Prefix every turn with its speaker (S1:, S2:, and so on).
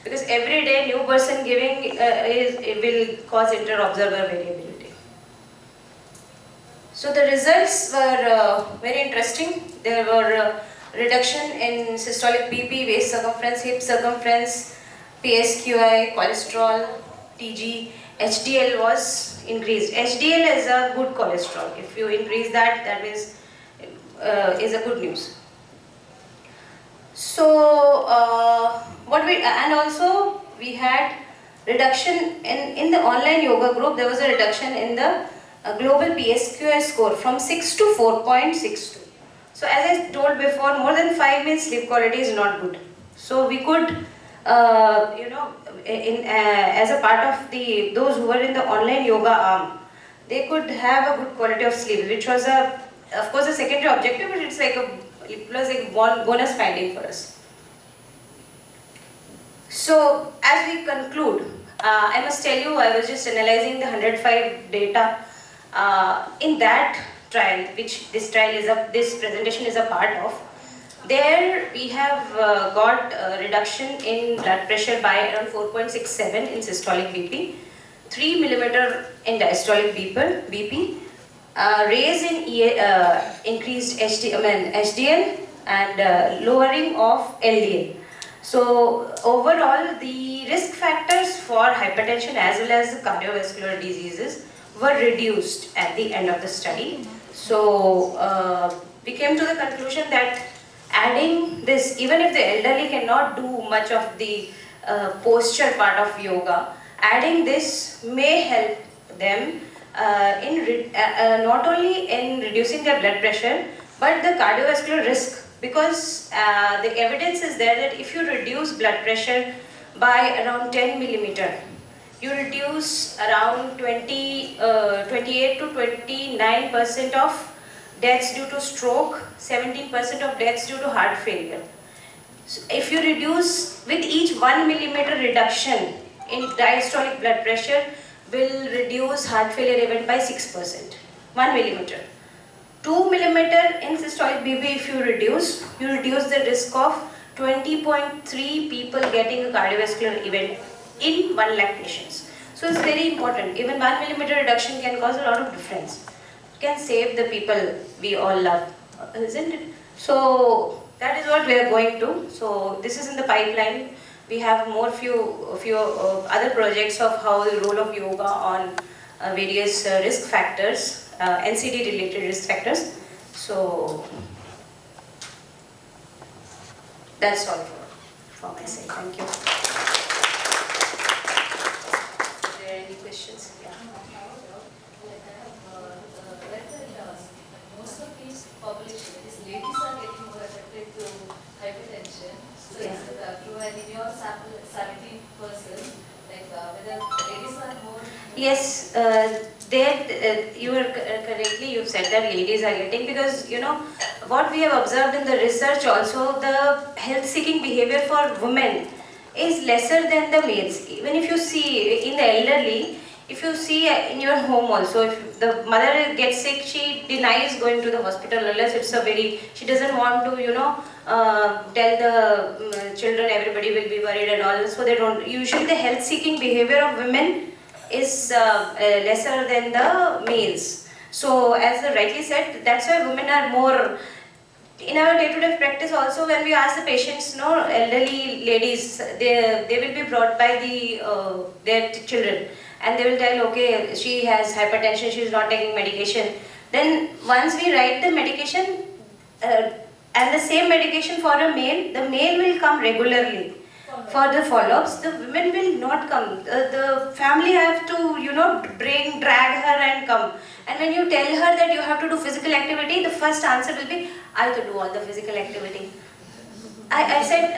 S1: because every day new person giving it will cause inter-observer variability. So the results were very interesting. There were reduction in systolic BP, waist circumference, hip circumference, PSQI, cholesterol, TG, HDL was increased. HDL is a good cholesterol. If you increase that, that is a good news. So and also we had reduction in the online yoga group. There was a reduction in the global PSQI score from 6 to 4.62. So as I told before, more than 5 minutes sleep quality is not good. So we could, as a part of those who were in the online yoga arm, they could have a good quality of sleep, which was of course a secondary objective, but it was a bonus finding for us. So as we conclude, I must tell you, I was just analyzing the 105 data in that trial, which this presentation is a part of. There we have got a reduction in blood pressure by around 4.67 in systolic BP, 3 millimeter in diastolic BP, raise in increased HDL and lowering of LDL. So overall, the risk factors for hypertension as well as the cardiovascular diseases were reduced at the end of the study. So we came to the conclusion that adding this, even if the elderly cannot do much of the posture part of yoga, adding this may help them not only in reducing their blood pressure, but the cardiovascular risk. Because the evidence is there that if you reduce blood pressure by around 10 millimeter, you reduce around 28 to 29% of deaths due to stroke, 17% of deaths due to heart failure. So if you reduce with each 1 millimeter reduction in diastolic blood pressure, will reduce heart failure event by 6%, 1 millimeter. 2 millimeter in systolic BP, if you reduce the risk of 20.3 people getting a cardiovascular event in 1 lakh patients. So it's very important. Even 1 millimeter reduction can cause a lot of difference. It can save the people we all love, isn't it? So that is what we are going to. So this is in the pipeline. We have few other projects of how the role of yoga on various risk factors. NCD related risk factors. So that's all for my side. Thank you. Are there any questions? Yeah.
S2: Most of these population, these ladies are getting more affected to hypertension. So yeah. In your sample, 70%, like whether ladies are more.
S1: Yes. You are correctly, you've said that ladies are getting, because what we have observed in the research also, the health seeking behavior for women is lesser than the males. Even if you see in the elderly, if you see in your home also, if the mother gets sick, she denies going to the hospital unless she doesn't want to tell the children everybody will be worried and all, so they don't. Usually the health seeking behavior of women is lesser than the males. So as rightly said, that's why women are more in our day-to-day practice also. When we ask the patients, elderly ladies, they will be brought by their children, and they will tell, okay, she has hypertension, she is not taking medication. Then once we write the medication and the same medication for a male, the male will come regularly for the follow-ups. The women will not come. The family have to, drag her and come. And when you tell her that you have to do physical activity, the first answer will be, I have to do all the physical activity. I said,